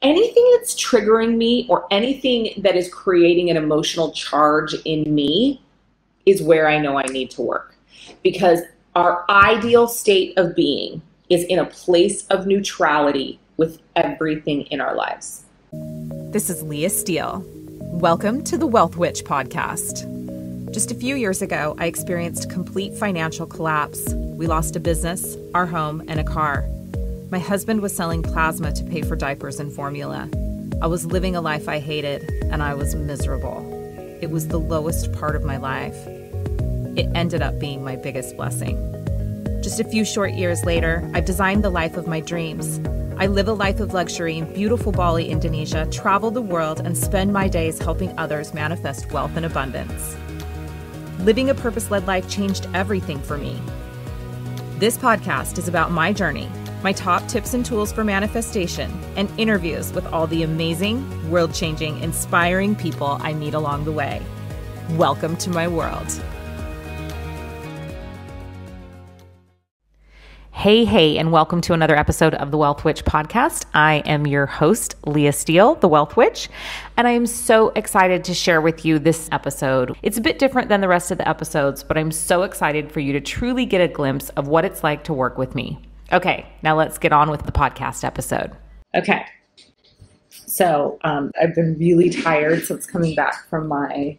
anything that's triggering me or anything that is creating an emotional charge in me is where I know I need to work. Because our ideal state of being is in a place of neutrality with everything in our lives. This is Leah Steele. Welcome to the Wealth Witch podcast. Just a few years ago, I experienced complete financial collapse. We lost a business, our home, and a car. My husband was selling plasma to pay for diapers and formula. I was living a life I hated, and I was miserable. It was the lowest part of my life. It ended up being my biggest blessing. Just a few short years later, I've designed the life of my dreams. I live a life of luxury in beautiful Bali, Indonesia, travel the world, and spend my days helping others manifest wealth and abundance. Living a purpose-led life changed everything for me. This podcast is about my journey, my top tips and tools for manifestation, and interviews with all the amazing, world-changing, inspiring people I meet along the way. Welcome to my world. Hey, and welcome to another episode of the Wealth Witch podcast. I am your host, Leah Steele, the Wealth Witch, and I am so excited to share with you this episode. It's a bit different than the rest of the episodes, but I'm so excited for you to truly get a glimpse of what it's like to work with me. Okay, now let's get on with the podcast episode. Okay, so I've been really tired since coming back from my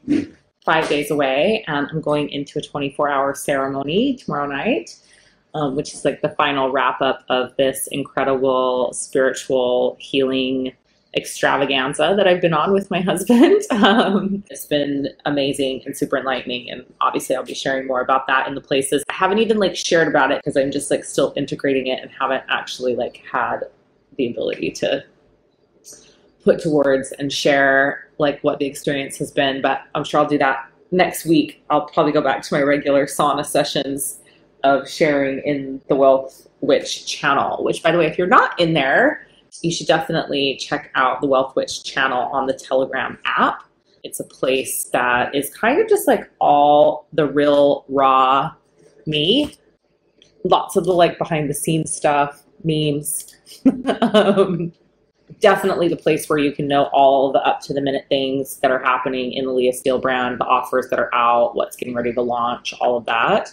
5 days away, and I'm going into a 24-hour ceremony tomorrow night. Which is like the final wrap up of this incredible spiritual healing extravaganza that I've been on with my husband. It's been amazing and super enlightening. And obviously I'll be sharing more about that in the places. I haven't even shared about it because I'm just still integrating it and haven't actually had the ability to put to words and share what the experience has been. But I'm sure I'll do that next week. I'll probably go back to my regular sauna sessions of sharing in the Wealth Witch channel, which, by the way, if you're not in there, you should definitely check out the Wealth Witch channel on the Telegram app. It's a place that is kind of just all the real raw me. Lots of the behind the scenes stuff, memes. Definitely the place where you can know all the up to the minute things that are happening in the Leah Steele brand, the offers that are out, what's getting ready to launch, all of that.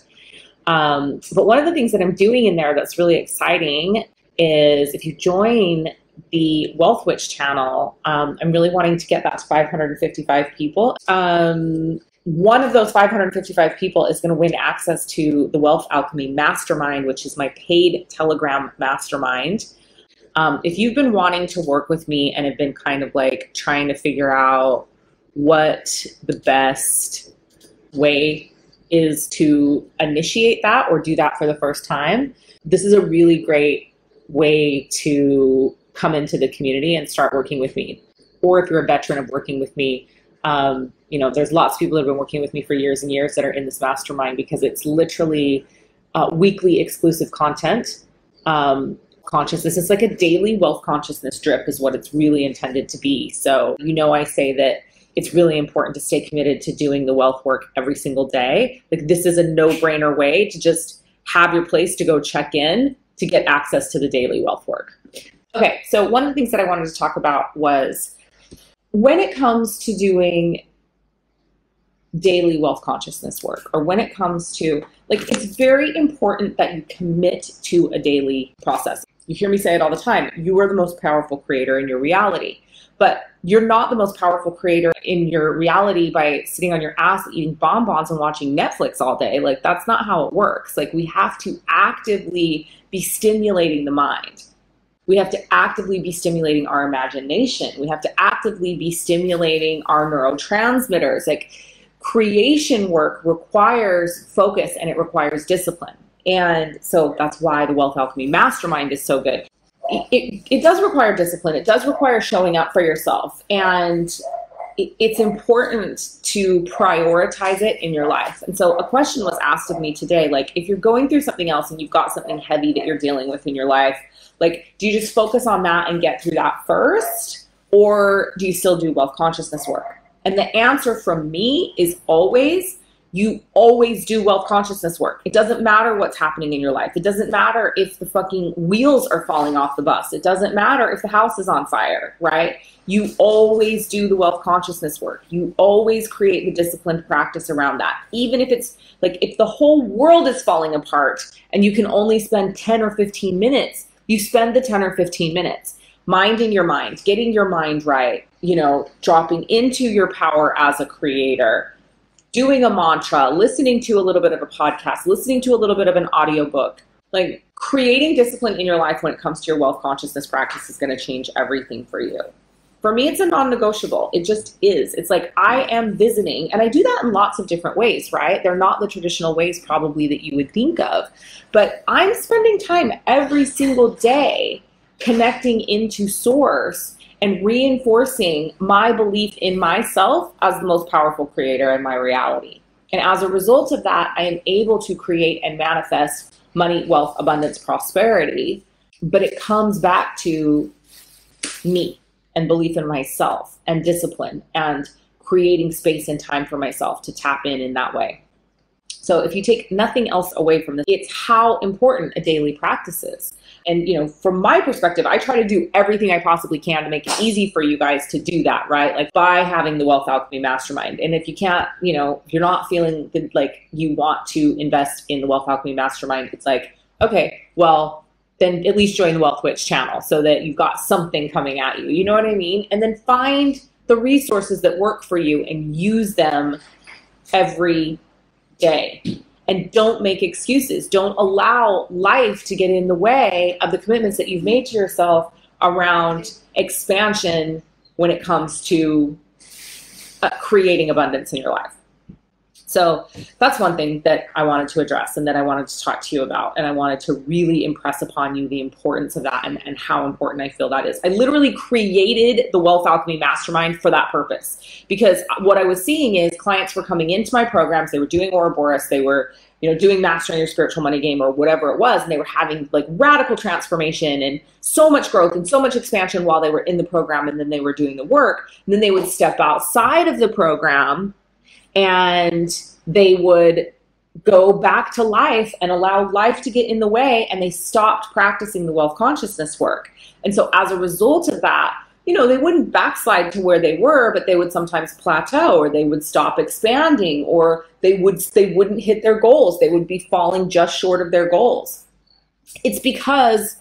But one of the things that I'm doing in there that's really exciting is if you join the Wealth Witch channel, I'm really wanting to get that to 555 people. One of those 555 people is going to win access to the Wealth Alchemy Mastermind, which is my paid Telegram mastermind. If you've been wanting to work with me and have been kind of trying to figure out what the best way is to initiate that or do that for the first time, this is a really great way to come into the community and start working with me. Or if you're a veteran of working with me, there's lots of people that have been working with me for years and years that are in this mastermind because it's literally weekly exclusive content. Consciousness is a daily wealth consciousness drip is what it's really intended to be. So, I say that it's really important to stay committed to doing the wealth work every single day. This is a no-brainer way to just have your place to go check in to get access to the daily wealth work. Okay, so one of the things that I wanted to talk about was when it comes to doing daily wealth consciousness work, or when it comes to, it's very important that you commit to a daily process. You hear me say it all the time. You are the most powerful creator in your reality. But you're not the most powerful creator in your reality by sitting on your ass eating bonbons and watching Netflix all day. That's not how it works. We have to actively be stimulating the mind. We have to actively be stimulating our imagination. We have to actively be stimulating our neurotransmitters. Creation work requires focus and it requires discipline. And so that's why the Wealth Alchemy Mastermind is so good. It does require discipline. It does require showing up for yourself. And it's important to prioritize it in your life. And so a question was asked of me today, if you're going through something else and you've got something heavy that you're dealing with in your life, do you just focus on that and get through that first? Or do you still do wealth consciousness work? And the answer from me is always you always do wealth consciousness work. It doesn't matter what's happening in your life. It doesn't matter if the fucking wheels are falling off the bus. It doesn't matter if the house is on fire, right? You always do the wealth consciousness work. You always create the disciplined practice around that. Even if it's like, if the whole world is falling apart and you can only spend 10 or 15 minutes, you spend the 10 or 15 minutes minding your mind, getting your mind right, you know, dropping into your power as a creator, doing a mantra, listening to a little bit of a podcast, listening to a little bit of an audiobook. Like, creating discipline in your life when it comes to your wealth consciousness practice is going to change everything for you. For me, it's a non-negotiable. It just is. It's like, I am visiting, and I do that in lots of different ways, right? They're not the traditional ways probably that you would think of, but I'm spending time every single day connecting into source and reinforcing my belief in myself as the most powerful creator in my reality. And as a result of that, I am able to create and manifest money, wealth, abundance, prosperity. But it comes back to me and belief in myself and discipline and creating space and time for myself to tap in that way. So if you take nothing else away from this, it's how important a daily practice is. And, you know, from my perspective, I try to do everything I possibly can to make it easy for you guys to do that, right? Like, by having the Wealth Alchemy Mastermind. And if you can't, you know, if you're not feeling like you want to invest in the Wealth Alchemy Mastermind, it's like, okay, well, then at least join the Wealth Witch channel so that you've got something coming at you. You know what I mean? And then find the resources that work for you and use them every day. And don't make excuses. Don't allow life to get in the way of the commitments that you've made to yourself around expansion when it comes to creating abundance in your life. So that's one thing that I wanted to address and that I wanted to talk to you about. And I wanted to really impress upon you the importance of that and how important I feel that is. I literally created the Wealth Alchemy Mastermind for that purpose, because what I was seeing is clients were coming into my programs, they were doing Ouroboros, they were, you know, doing Mastering Your Spiritual Money Game or whatever it was, and they were having like radical transformation and so much growth and so much expansion while they were in the program, and then they were doing the work, and then they would step outside of the program and they would go back to life and allow life to get in the way, and they stopped practicing the wealth consciousness work. And so as a result of that, you know, they wouldn't backslide to where they were, but they would sometimes plateau, or they would stop expanding, or they wouldn't hit their goals. They would be falling just short of their goals. It's because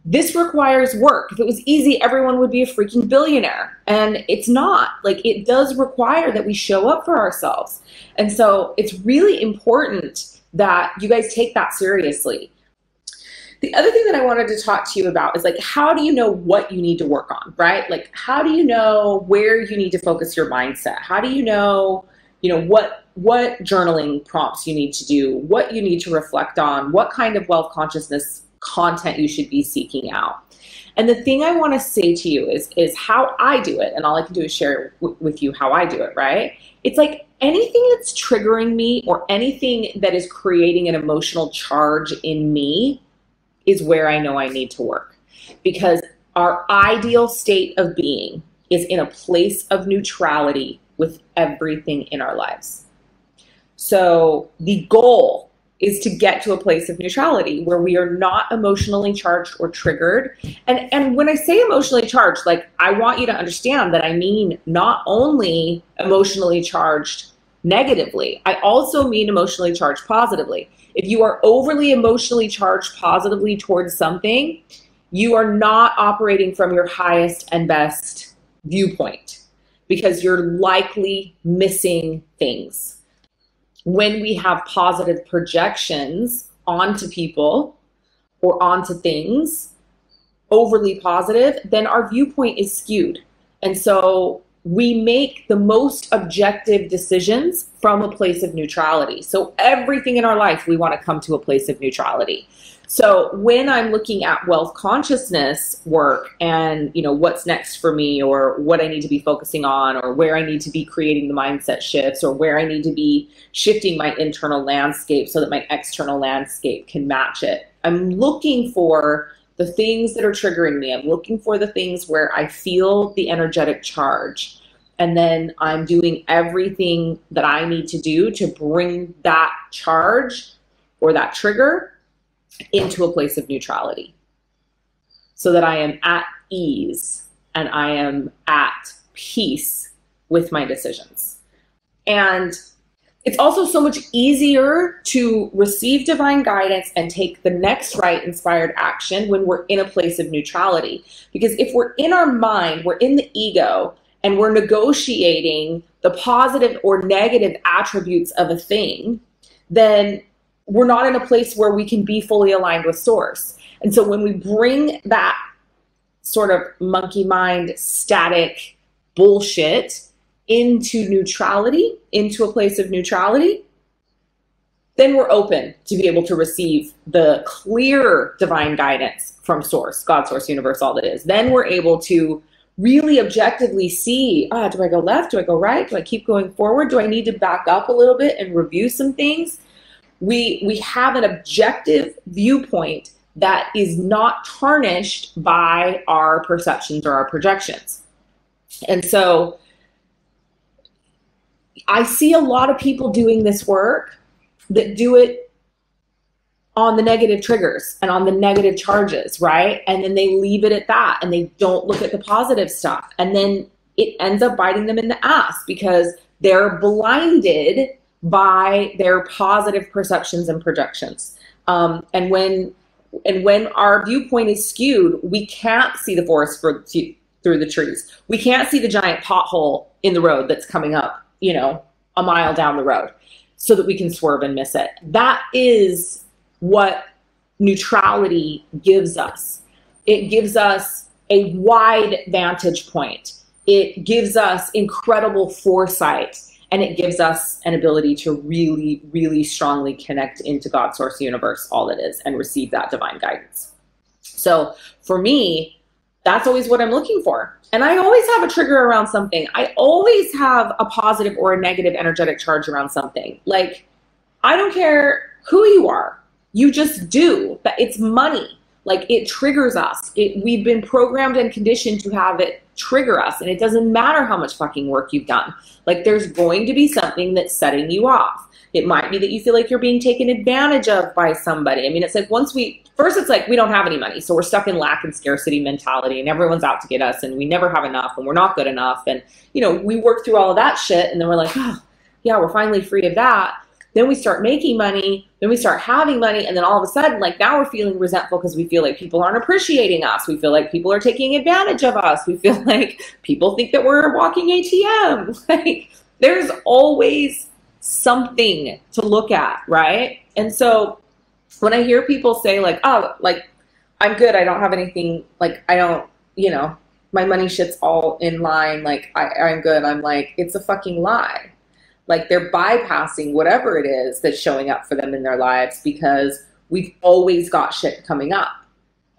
this requires work. If it was easy, everyone would be a freaking billionaire. And it's not. Like, it does require that we show up for ourselves. And so it's really important that you guys take that seriously. The other thing that I wanted to talk to you about is, like, how do you know what you need to work on, right? Like, how do you know where you need to focus your mindset? How do you know, what journaling prompts you need to do, what you need to reflect on, what kind of wealth consciousness content you should be seeking out? And the thing I want to say to you is how I do it. And all I can do is share with you how I do it, right? It's like anything that's triggering me or anything that is creating an emotional charge in me is where I know I need to work. Because our ideal state of being is in a place of neutrality with everything in our lives. So the goal is to get to a place of neutrality where we are not emotionally charged or triggered. And when I say emotionally charged, like, I want you to understand that I mean not only emotionally charged negatively, I also mean emotionally charged positively. If you are overly emotionally charged positively towards something, you are not operating from your highest and best viewpoint, because you're likely missing things. When we have positive projections onto people or onto things, overly positive, then our viewpoint is skewed. And so we make the most objective decisions from a place of neutrality. So everything in our life, we want to come to a place of neutrality. So when I'm looking at wealth consciousness work and, what's next for me, or what I need to be focusing on, or where I need to be creating the mindset shifts, or where I need to be shifting my internal landscape so that my external landscape can match it, I'm looking for the things that are triggering me. I'm looking for the things where I feel the energetic charge. and then I'm doing everything that I need to do to bring that charge or that trigger into a place of neutrality, so that I am at ease and I am at peace with my decisions. And it's also so much easier to receive divine guidance and take the next right inspired action when we're in a place of neutrality. Because if we're in our mind, we're in the ego, and we're negotiating the positive or negative attributes of a thing, then we're not in a place where we can be fully aligned with source. And so when we bring that sort of monkey mind, static bullshit into neutrality, into a place of neutrality, then we're open to be able to receive the clear divine guidance from source, God, source, universe, all that is. Then we're able to really objectively see, do I go left? Do I go right? Do I keep going forward? Do I need to back up a little bit and review some things? We have an objective viewpoint that is not tarnished by our perceptions or our projections. And so I see a lot of people doing this work that do it on the negative triggers and on the negative charges, right? And then they leave it at that and they don't look at the positive stuff. And then it ends up biting them in the ass because they're blinded by their positive perceptions and projections. And when our viewpoint is skewed, we can't see the forest through the trees. We can't see the giant pothole in the road that's coming up, a mile down the road, so that we can swerve and miss it. That is what neutrality gives us. It gives us a wide vantage point. It gives us incredible foresight, and it gives us an ability to really, really strongly connect into God, source, universe, all it is, and receive that divine guidance. So for me, that's always what I'm looking for. And I always have a trigger around something. I always have a positive or a negative energetic charge around something. Like, I don't care who you are. You just do. It's money. Like, it triggers us. We've been programmed and conditioned to have it trigger us. And it doesn't matter how much fucking work you've done. Like, there's going to be something that's setting you off. It might be that you feel like you're being taken advantage of by somebody. I mean, it's like first it's like we don't have any money. So we're stuck in lack and scarcity mentality and everyone's out to get us and we never have enough and we're not good enough. And, we work through all of that shit and then we're like, oh, yeah, we're finally free of that. Then we start making money. Then we start having money. And then all of a sudden, like, now we're feeling resentful because we feel like people aren't appreciating us. We feel like people are taking advantage of us. We feel like people think that we're a walking ATM. Like, there's always something to look at, right? And so when I hear people say like, oh, like, I'm good, I don't have anything, like, I don't, my money shit's all in line, like, I'm good, I'm like, it's a fucking lie. Like, they're bypassing whatever it is that's showing up for them in their lives because we've always got shit coming up.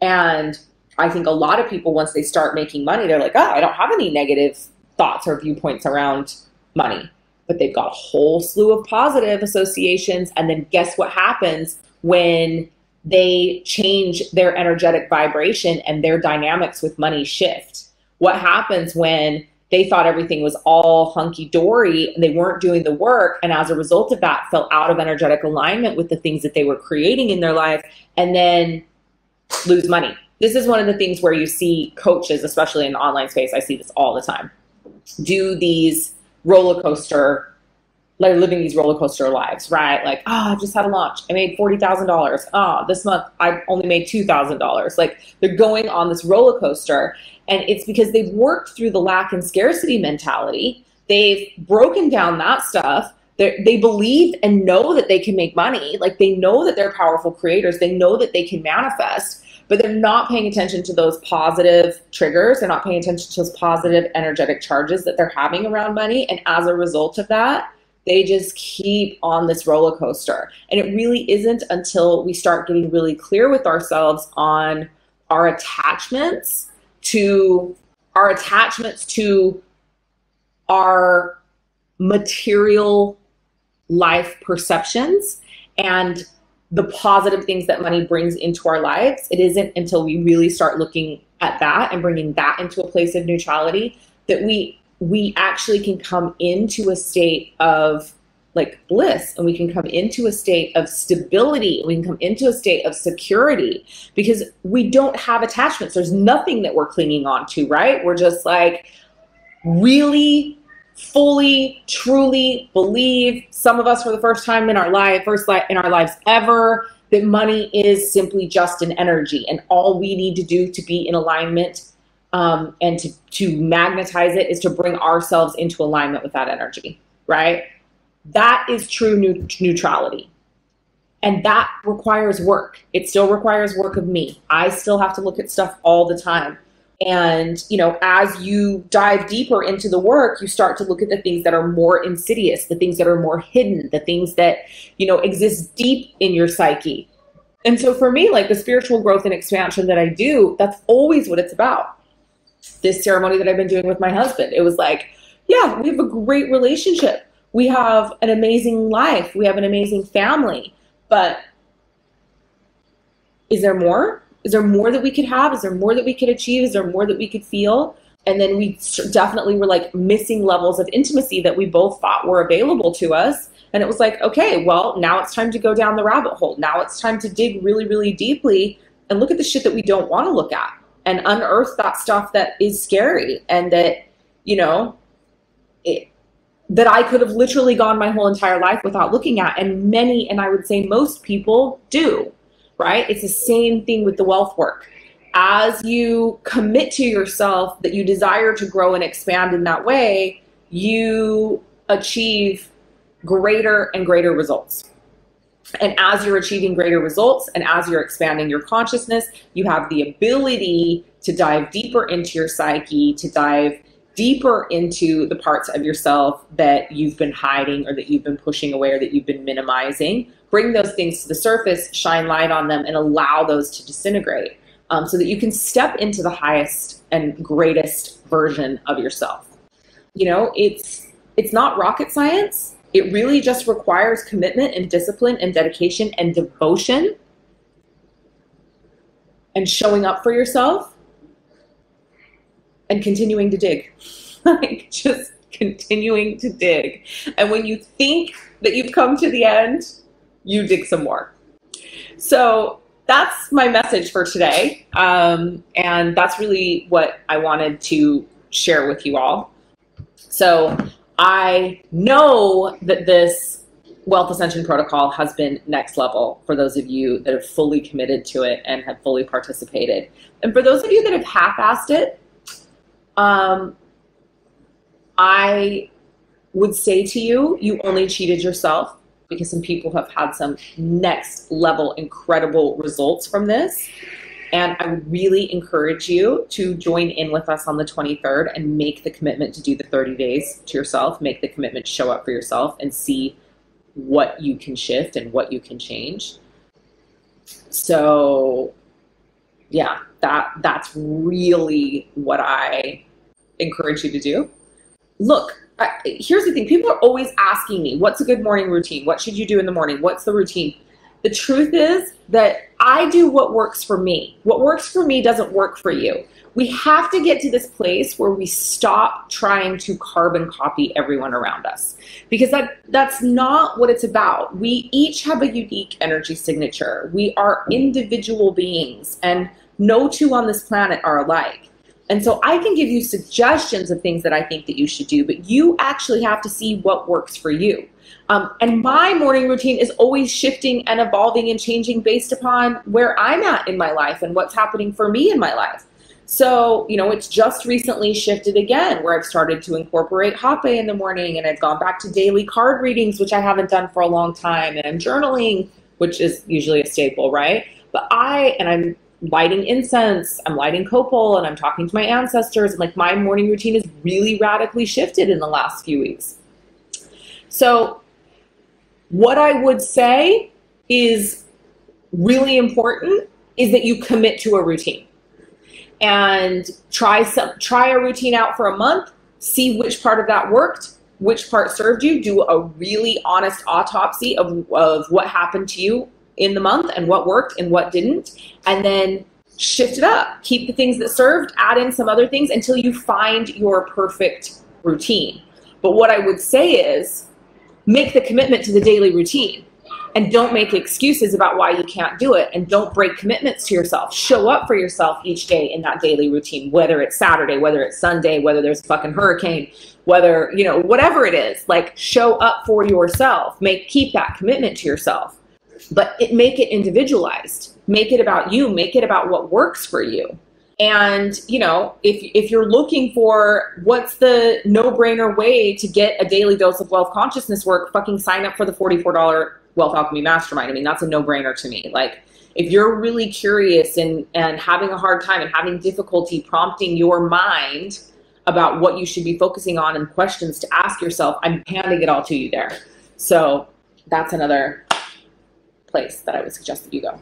And I think a lot of people, once they start making money, they're like, oh, I don't have any negative thoughts or viewpoints around money. But they've got a whole slew of positive associations. And then guess what happens when they change their energetic vibration and their dynamics with money shift? What happens when they thought everything was all hunky-dory and they weren't doing the work, and as a result of that fell out of energetic alignment with the things that they were creating in their life, and then lose money? This is one of the things where you see coaches, especially in the online space, I see this all the time, do these roller coaster, like living these roller coaster lives, right? Like, oh, I just had a launch. I made $40,000. Oh, this month I only made $2,000. Like, they're going on this roller coaster. And it's because they've worked through the lack and scarcity mentality. They've broken down that stuff. They believe and know that they can make money. Like, they know that they're powerful creators. They know that they can manifest, but they're not paying attention to those positive triggers. They're not paying attention to those positive energetic charges that they're having around money. And as a result of that, they just keep on this roller coaster. And it really isn't until we start getting really clear with ourselves on our attachments to our material life perceptions and the positive things that money brings into our lives. It isn't until we really start looking at that and bringing that into a place of neutrality that we we actually can come into a state of like bliss, and we can come into a state of stability, and we can come into a state of security because we don't have attachments. There's nothing that we're clinging on to, right? We're just like really fully, truly believe, some of us for the first time in our life, in our lives ever, that money is simply just an energy, and all we need to do to be in alignment and to magnetize it is to bring ourselves into alignment with that energy, right? That is true neutrality. And that requires work. It still requires work of me. I still have to look at stuff all the time. And, you know, as you dive deeper into the work, you start to look at the things that are more insidious, the things that are more hidden, the things that, you know, exist deep in your psyche. And so for me, like the spiritual growth and expansion that I do, that's always what it's about. This ceremony that I've been doing with my husband, it was like, yeah, we have a great relationship. We have an amazing life. We have an amazing family. But is there more? Is there more that we could have? Is there more that we could achieve? Is there more that we could feel? And then we definitely were like missing levels of intimacy that we both thought were available to us. And it was like, okay, well, now it's time to go down the rabbit hole. Now it's time to dig really, really deeply and look at the shit that we don't want to look at and unearth that stuff that is scary and that, you know, that I could have literally gone my whole entire life without looking at. And I would say most people do, right? It's the same thing with the wealth work. As you commit to yourself that you desire to grow and expand in that way, you achieve greater and greater results. And as you're achieving greater results and as you're expanding your consciousness, you have the ability to dive deeper into your psyche, to dive deeper into the parts of yourself that you've been hiding or that you've been pushing away or that you've been minimizing. Bring those things to the surface, shine light on them, and allow those to disintegrate so that you can step into the highest and greatest version of yourself. You know, it's not rocket science. It really just requires commitment and discipline and dedication and devotion and showing up for yourself and continuing to dig. Like just continuing to dig. And when you think that you've come to the end, you dig some more. So that's my message for today. And that's really what I wanted to share with you all. So I know that this Wealth Ascension protocol has been next level for those of you that have fully committed to it and have fully participated. And for those of you that have half-assed it, I would say to you, you only cheated yourself because some people have had some next level incredible results from this. And I would really encourage you to join in with us on the 23rd and make the commitment to do the 30 days to yourself, make the commitment to show up for yourself and see what you can shift and what you can change. So yeah, that's really what I encourage you to do. Look, here's the thing. People are always asking me, what's a good morning routine? What should you do in the morning? What's the routine? The truth is that I do what works for me. What works for me doesn't work for you. We have to get to this place where we stop trying to carbon copy everyone around us, because that's not what it's about. We each have a unique energy signature. We are individual beings, and no two on this planet are alike. And so I can give you suggestions of things that I think that you should do, but you actually have to see what works for you. And my morning routine is always shifting and evolving and changing based upon where I'm at in my life and what's happening for me in my life. So, you know, it's just recently shifted again where I've started to incorporate Hape in the morning, and I've gone back to daily card readings, which I haven't done for a long time, and I'm journaling, which is usually a staple, right? But I'm lighting incense, I'm lighting copal, and I'm talking to my ancestors. And like my morning routine is really radically shifted in the last few weeks. So what I would say is really important is that you commit to a routine and try a routine out for a month, see which part of that worked, which part served you, do a really honest autopsy of what happened to you in the month and what worked and what didn't, and then shift it up. Keep the things that served, add in some other things until you find your perfect routine. But what I would say is make the commitment to the daily routine and don't make excuses about why you can't do it, and don't break commitments to yourself. Show up for yourself each day in that daily routine, whether it's Saturday, whether it's Sunday, whether there's a fucking hurricane, whether, you know, whatever it is, like show up for yourself. Keep that commitment to yourself, but make it individualized. Make it about you. Make it about what works for you. And, you know, if you're looking for what's the no-brainer way to get a daily dose of wealth consciousness work, fucking sign up for the $44 Wealth Alchemy Mastermind. I mean, that's a no-brainer to me. Like, if you're really curious and having a hard time and having difficulty prompting your mind about what you should be focusing on and questions to ask yourself, I'm handing it all to you there. So that's another place that I would suggest that you go.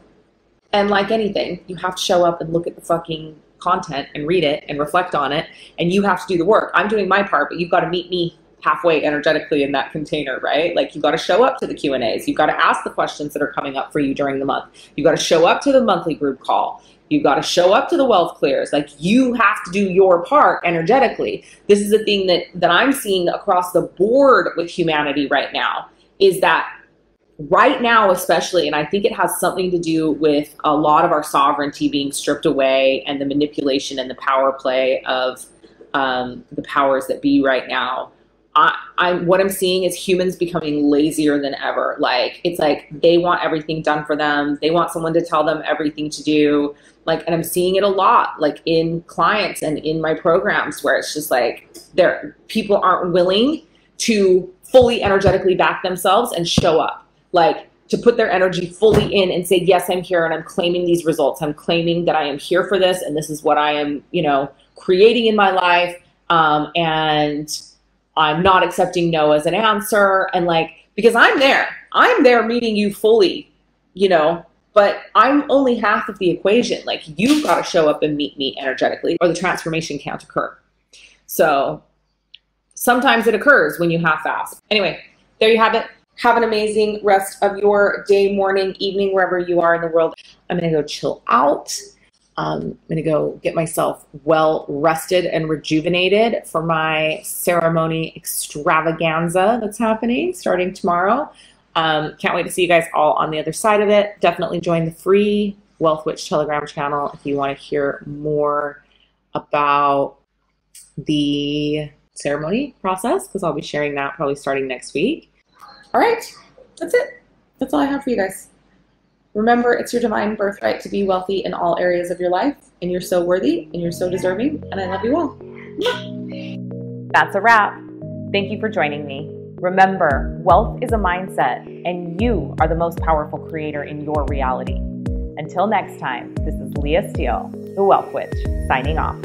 And like anything, you have to show up and look at the fucking content and read it and reflect on it, and you have to do the work. I'm doing my part, but you've got to meet me halfway energetically in that container, right? Like, you've got to show up to the Q&As. You've got to ask the questions that are coming up for you during the month. You've got to show up to the monthly group call. You've got to show up to the wealth clears. Like, you have to do your part energetically. This is the thing that I'm seeing across the board with humanity right now, is that right now especially, and I think it has something to do with a lot of our sovereignty being stripped away and the manipulation and the power play of the powers that be right now. What I'm seeing is humans becoming lazier than ever. Like, it's like they want everything done for them. They want someone to tell them everything to do. Like, and I'm seeing it a lot, like in clients and in my programs, where it's just like people aren't willing to fully energetically back themselves and show up. Like, to put their energy fully in and say, yes, I'm here and I'm claiming these results. I'm claiming that I am here for this, and this is what I am, you know, creating in my life. And I'm not accepting no as an answer. And like, because I'm there meeting you fully, you know, but I'm only half of the equation. Like, you've got to show up and meet me energetically, or the transformation can't occur. So sometimes it occurs when you half-ass. Anyway, there you have it. Have an amazing rest of your day, morning, evening, wherever you are in the world. I'm going to go chill out. I'm going to go get myself well rested and rejuvenated for my ceremony extravaganza that's happening starting tomorrow. Can't wait to see you guys all on the other side of it. Definitely join the free Wealth Witch Telegram channel if you want to hear more about the ceremony process, because I'll be sharing that probably starting next week. All right, that's it. That's all I have for you guys. Remember, it's your divine birthright to be wealthy in all areas of your life, and you're so worthy and you're so deserving, and I love you all. That's a wrap. Thank you for joining me. Remember, wealth is a mindset, and you are the most powerful creator in your reality. Until next time, this is Leah Steele, the Wealth Witch, signing off.